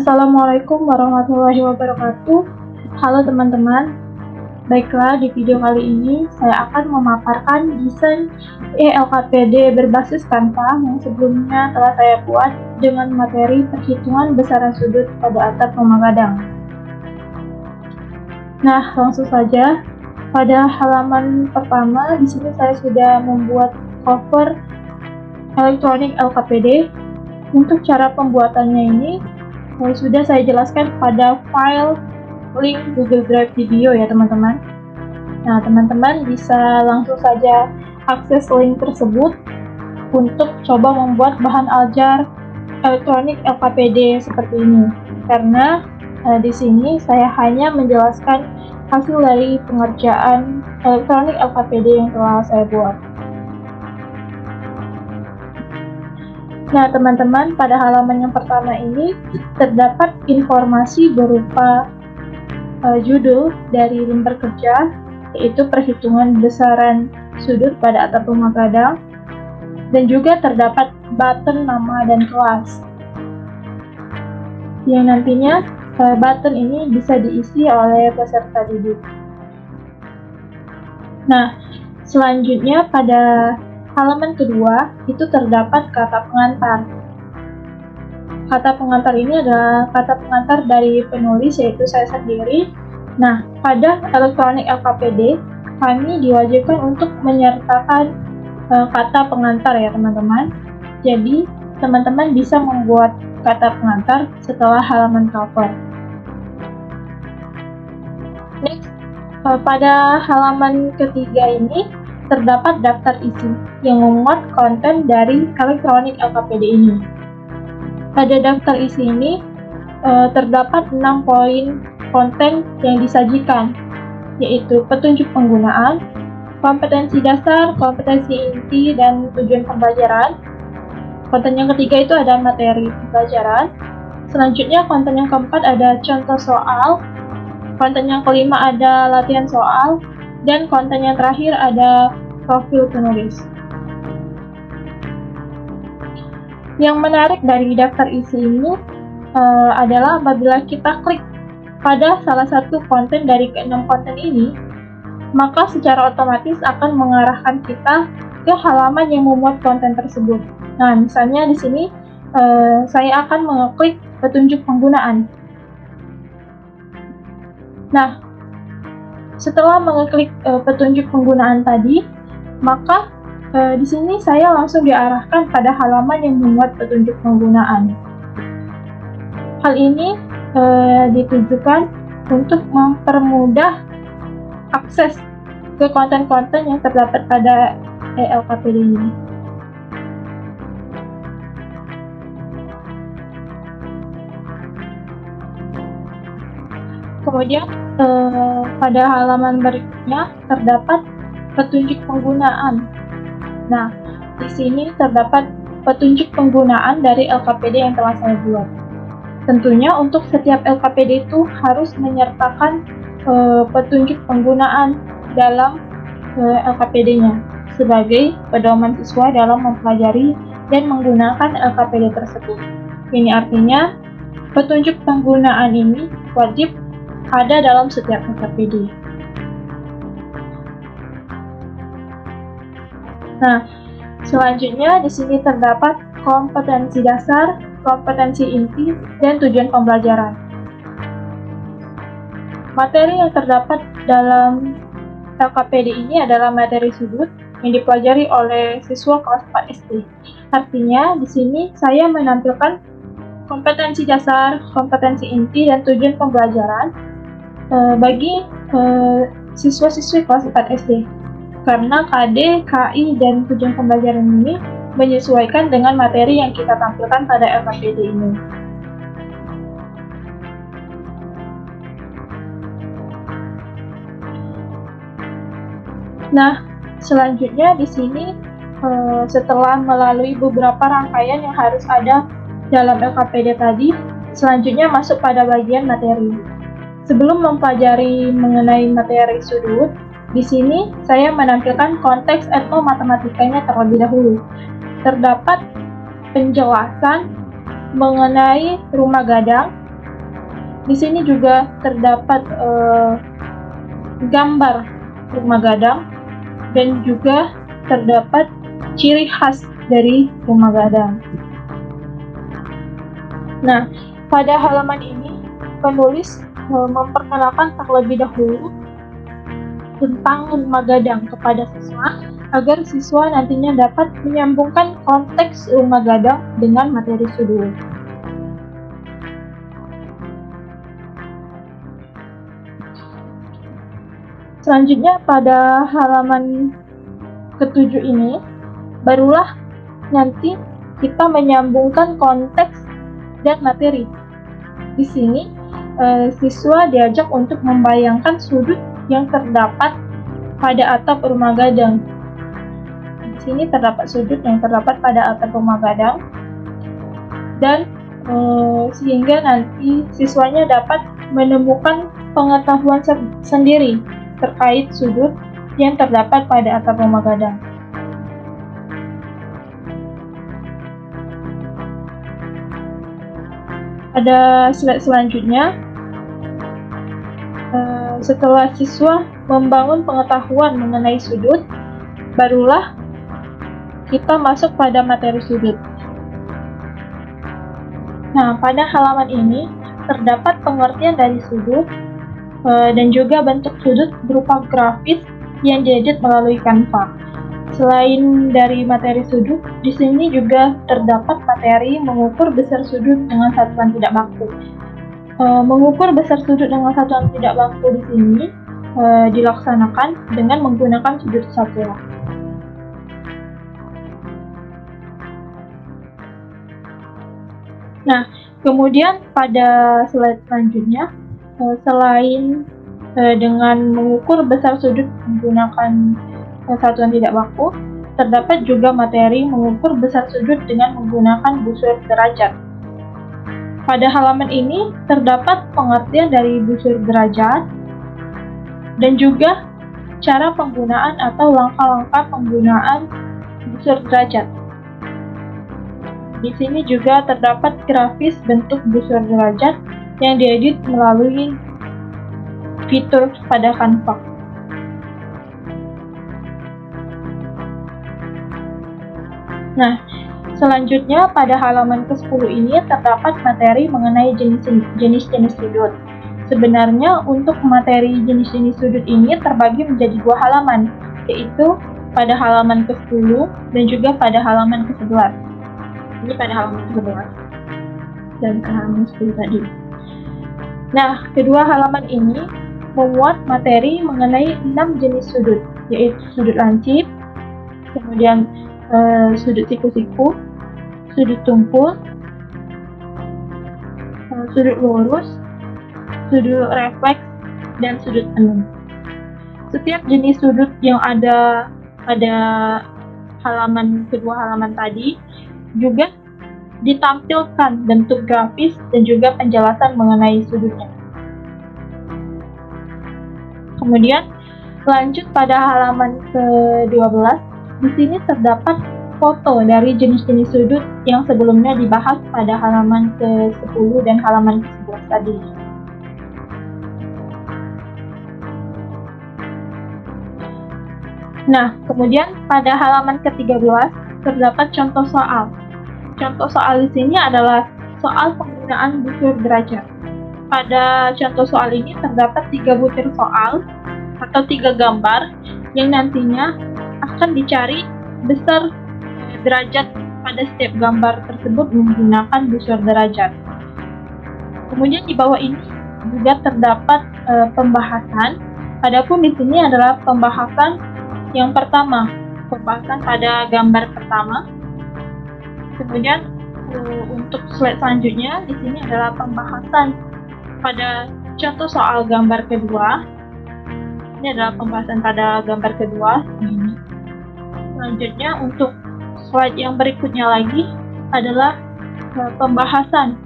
Assalamualaikum warahmatullahi wabarakatuh. Halo teman-teman. Baiklah, di video kali ini saya akan memaparkan desain ELKPD berbasis Canva yang sebelumnya telah saya buat dengan materi perhitungan besaran sudut pada atap rumah gadang. Nah, langsung saja. Pada halaman pertama, di sini saya sudah membuat cover elektronik LKPD. Untuk cara pembuatannya ini sudah saya jelaskan pada file link Google Drive video ya teman-teman. Nah, teman-teman bisa langsung saja akses link tersebut untuk coba membuat bahan ajar elektronik LKPD seperti ini. Karena di sini saya hanya menjelaskan hasil dari pengerjaan elektronik LKPD yang telah saya buat. Nah, teman-teman, pada halaman yang pertama ini terdapat informasi berupa judul dari lembar kerja, yaitu perhitungan besaran sudut pada atap rumah gadang, dan juga terdapat button nama dan kelas. Yang nantinya button ini bisa diisi oleh peserta didik. Nah, selanjutnya pada halaman kedua itu terdapat kata pengantar. Kata pengantar ini adalah kata pengantar dari penulis, yaitu saya sendiri. Nah, pada elektronik LKPD kami diwajibkan untuk menyertakan kata pengantar ya teman-teman. Jadi teman-teman bisa membuat kata pengantar setelah halaman cover. Next, pada halaman ketiga ini terdapat daftar isi yang memuat konten dari elektronik LKPD ini. Pada daftar isi ini terdapat 6 poin konten yang disajikan, yaitu petunjuk penggunaan, kompetensi dasar, kompetensi inti, dan tujuan pembelajaran. Konten yang ketiga itu ada materi pembelajaran. Selanjutnya konten yang keempat ada contoh soal. Konten yang kelima ada latihan soal. Dan konten yang terakhir ada profil penulis. Yang menarik dari daftar isi ini adalah apabila kita klik pada salah satu konten dari ke-6 konten ini, maka secara otomatis akan mengarahkan kita ke halaman yang memuat konten tersebut. Nah, misalnya di sini saya akan mengeklik petunjuk penggunaan. Nah, setelah mengeklik petunjuk penggunaan tadi, maka di sini saya langsung diarahkan pada halaman yang memuat petunjuk penggunaan. Hal ini ditujukan untuk mempermudah akses ke konten-konten yang terdapat pada ELKPD ini. Kemudian pada halaman berikutnya terdapat petunjuk penggunaan. Nah, di sini terdapat petunjuk penggunaan dari LKPD yang telah saya buat. Tentunya untuk setiap LKPD itu harus menyertakan petunjuk penggunaan dalam LKPD-nya sebagai pedoman siswa dalam mempelajari dan menggunakan LKPD tersebut. Ini artinya petunjuk penggunaan ini wajib ada dalam setiap LKPD. Nah, selanjutnya di sini terdapat kompetensi dasar, kompetensi inti, dan tujuan pembelajaran. Materi yang terdapat dalam LKPD ini adalah materi sudut yang dipelajari oleh siswa kelas 4 SD. Artinya, di sini saya menampilkan kompetensi dasar, kompetensi inti, dan tujuan pembelajaran bagi siswa-siswi kelas 4 SD. Karena KD, KI, dan tujuan pembelajaran ini menyesuaikan dengan materi yang kita tampilkan pada LKPD ini. Nah, selanjutnya di sini setelah melalui beberapa rangkaian yang harus ada dalam LKPD tadi, selanjutnya masuk pada bagian materi. Sebelum mempelajari mengenai materi sudut, di sini saya menampilkan konteks etnomatematikanya terlebih dahulu. Terdapat penjelasan mengenai rumah gadang, Di sini juga terdapat gambar rumah gadang dan juga terdapat ciri khas dari rumah gadang. Nah, pada halaman ini penulis memperkenalkan terlebih dahulu tentang rumah gadang kepada siswa agar siswa nantinya dapat menyambungkan konteks rumah gadang dengan materi sudut. Selanjutnya pada halaman ke-7 ini, barulah nanti kita menyambungkan konteks dan materi. Di sini, siswa diajak untuk membayangkan sudut yang terdapat pada atap rumah gadang. Di sini terdapat sudut yang terdapat pada atap rumah gadang, dan sehingga nanti siswanya dapat menemukan pengetahuan sendiri terkait sudut yang terdapat pada atap rumah gadang. Pada slide selanjutnya, setelah siswa membangun pengetahuan mengenai sudut, barulah kita masuk pada materi sudut. Nah, pada halaman ini terdapat pengertian dari sudut dan juga bentuk sudut berupa grafis yang diedit melalui Canva. Selain dari materi sudut, di sini juga terdapat materi mengukur besar sudut dengan satuan tidak baku. Mengukur besar sudut dengan satuan tidak baku di sini dilaksanakan dengan menggunakan sudut satuan. Nah, kemudian pada slide selanjutnya, selain dengan mengukur besar sudut menggunakan satuan tidak baku, terdapat juga materi mengukur besar sudut dengan menggunakan busur derajat. Pada halaman ini terdapat pengertian dari busur derajat dan juga cara penggunaan atau langkah-langkah penggunaan busur derajat. Di sini juga terdapat grafis bentuk busur derajat yang diedit melalui fitur pada Canva. Nah, selanjutnya pada halaman ke-10 ini terdapat materi mengenai jenis-jenis sudut. Sebenarnya untuk materi jenis-jenis sudut ini terbagi menjadi 2 halaman, yaitu pada halaman ke-10 dan juga pada halaman ke-11. Ini pada halaman ke-11 dan ke halaman 10 tadi. Nah, kedua halaman ini memuat materi mengenai 6 jenis sudut, yaitu sudut lancip, kemudian sudut siku-siku, sudut tumpul, sudut lurus, sudut refleks, dan sudut penuh. Setiap jenis sudut yang ada pada kedua halaman tadi juga ditampilkan bentuk grafis dan juga penjelasan mengenai sudutnya. Kemudian lanjut pada halaman ke-12, di sini terdapat foto dari jenis-jenis sudut yang sebelumnya dibahas pada halaman ke-10 dan halaman ke-11 tadi. Nah, kemudian pada halaman ke-13 terdapat contoh soal. Contoh soal di sini adalah soal penggunaan busur derajat. Pada contoh soal ini terdapat 3 butir soal atau 3 gambar yang nantinya akan dicari besar derajat pada setiap gambar tersebut menggunakan busur derajat. Kemudian di bawah ini juga terdapat pembahasan. Adapun di sini adalah pembahasan yang pertama, pembahasan pada gambar pertama. Kemudian untuk slide selanjutnya di sini adalah pembahasan pada contoh soal gambar kedua. Ini adalah pembahasan pada gambar kedua ini. Selanjutnya untuk slide yang berikutnya lagi adalah pembahasan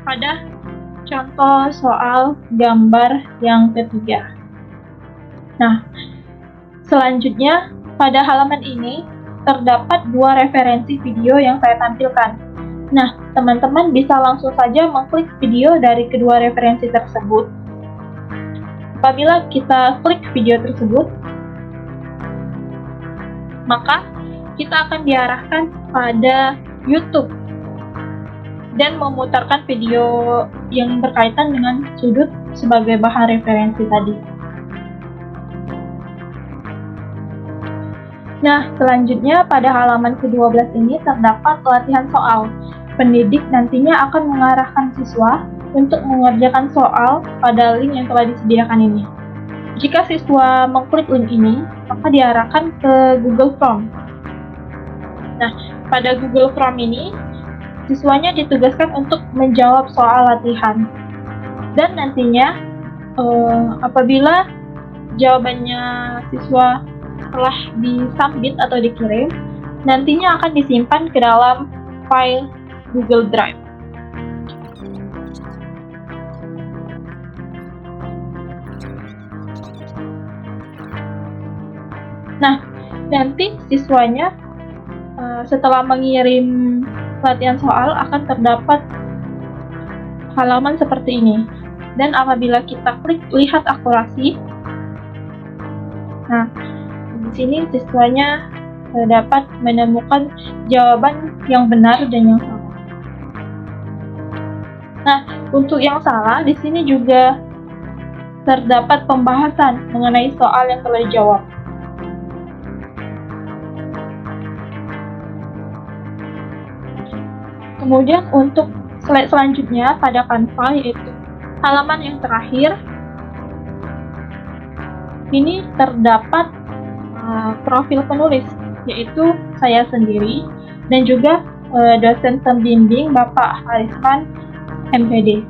pada contoh soal gambar yang ketiga. Nah, selanjutnya pada halaman ini terdapat 2 referensi video yang saya tampilkan. Nah, teman-teman bisa langsung saja mengklik video dari kedua referensi tersebut. Apabila kita klik video tersebut, maka kita akan diarahkan pada YouTube dan memutarkan video yang berkaitan dengan sudut sebagai bahan referensi tadi. Nah, selanjutnya pada halaman ke-12 ini terdapat latihan soal. Pendidik nantinya akan mengarahkan siswa untuk mengerjakan soal pada link yang telah disediakan ini. Jika siswa mengklik link ini, maka diarahkan ke Google Form. Nah, pada Google Form ini, siswanya ditugaskan untuk menjawab soal latihan. Dan nantinya, apabila jawabannya siswa telah disubmit atau dikirim, nantinya akan disimpan ke dalam file Google Drive. Nah, nanti siswanya setelah mengirim latihan soal akan terdapat halaman seperti ini. Dan apabila kita klik lihat akurasi, nah di sini siswanya dapat menemukan jawaban yang benar dan yang salah. Nah, untuk yang salah di sini juga terdapat pembahasan mengenai soal yang telah dijawab. Kemudian untuk slide selanjutnya pada Canva, yaitu halaman yang terakhir, ini terdapat profil penulis, yaitu saya sendiri dan juga dosen pembimbing Bapak Harisman MPD.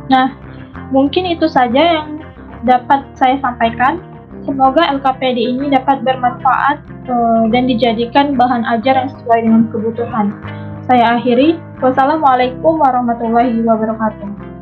Nah, mungkin itu saja yang dapat saya sampaikan. Semoga LKPD ini dapat bermanfaat dan dijadikan bahan ajar yang sesuai dengan kebutuhan. Saya akhiri. Wassalamualaikum warahmatullahi wabarakatuh.